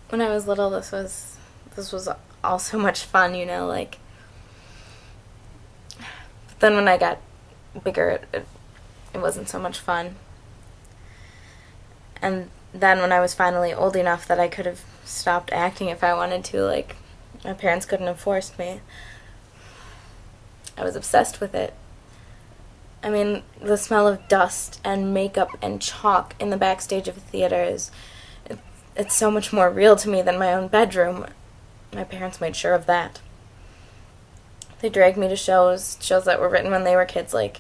when I was little, this was all so much fun, like. But then when I got bigger, it wasn't so much fun. And then when I was finally old enough that I could have stopped acting if I wanted to, like, my parents couldn't have forced me, I was obsessed with it. I mean, the smell of dust and makeup and chalk in the backstage of a theater it's so much more real to me than my own bedroom. My parents made sure of that. They dragged me to shows that were written when they were kids, like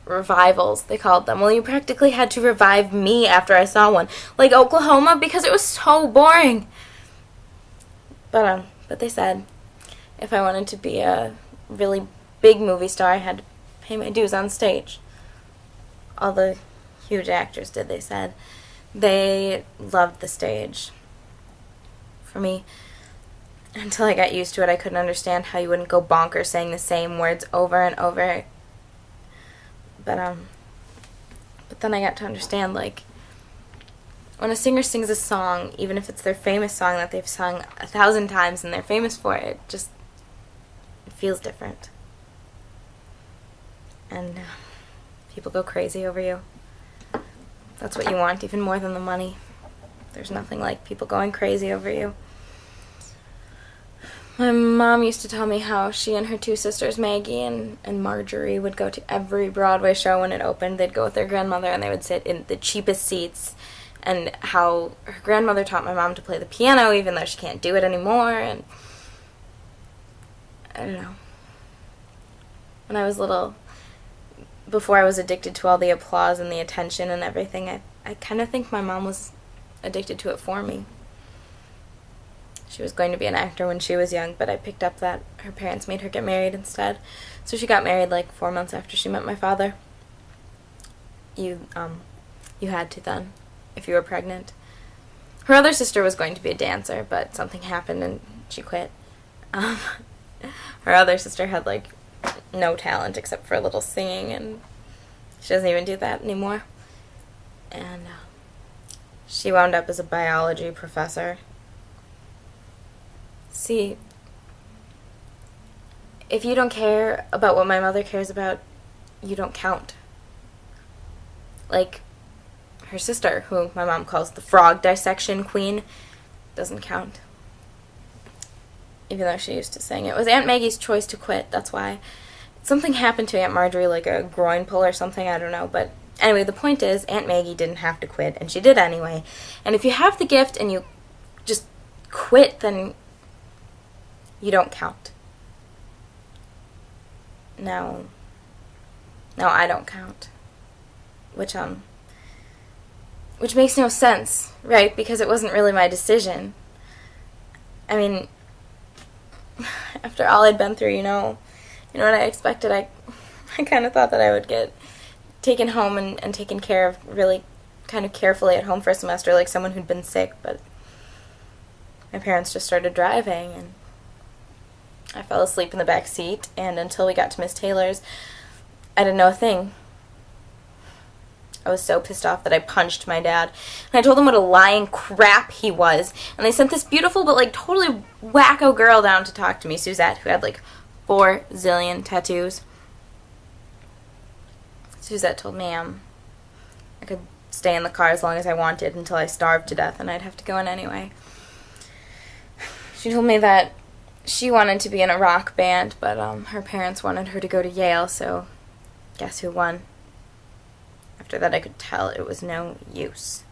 revivals, they called them. Well, you practically had to revive me after I saw one. Like Oklahoma, because it was so boring. But they said if I wanted to be a really big movie star, I had to pay my dues on stage. All the huge actors did, they said. They loved the stage. For me, until I got used to it, I couldn't understand how you wouldn't go bonkers saying the same words over and over. But then I got to understand, like, when a singer sings a song, even if it's their famous song that they've sung 1,000 times and they're famous for it, it feels different. And people go crazy over you. That's what you want, even more than the money. There's nothing like people going crazy over you. My mom used to tell me how she and her two sisters, Maggie and Marjorie, would go to every Broadway show when it opened. They'd go with their grandmother and they would sit in the cheapest seats, and how her grandmother taught my mom to play the piano even though she can't do it anymore. And I don't know. When I was little, before I was addicted to all the applause and the attention and everything, I kind of think my mom was addicted to it for me. She was going to be an actor when she was young, but I picked up that her parents made her get married instead. So she got married like 4 months after she met my father. You had to then, if you were pregnant. Her other sister was going to be a dancer, but something happened and she quit. Her other sister had like no talent except for a little singing, and she doesn't even do that anymore. And she wound up as a biology professor. See, if you don't care about what my mother cares about, you don't count. Like, her sister, who my mom calls the frog dissection queen, doesn't count. Even though she used to sing. It was Aunt Maggie's choice to quit, that's why. Something happened to Aunt Marjorie, like a groin pull or something, I don't know. But anyway, the point is, Aunt Maggie didn't have to quit, and she did anyway. And if you have the gift and you just quit, then you don't count. No, I don't count. Which makes no sense, right? Because it wasn't really my decision. I mean, after all I'd been through, you know what I expected. I kind of thought that I would get taken home and taken care of really kind of carefully at home for a semester, like someone who'd been sick, but my parents just started driving, and I fell asleep in the back seat, and until we got to Miss Taylor's, I didn't know a thing. I was so pissed off that I punched my dad, and I told him what a lying crap he was, and they sent this beautiful but like totally wacko girl down to talk to me, Suzettet, who had like 4 zillion tattoos. Suzettet told me I could stay in the car as long as I wanted until I starved to death, and I'd have to go in anyway. She told me that she wanted to be in a rock band, but her parents wanted her to go to Yale, so guess who won? After that, I could tell it was no use.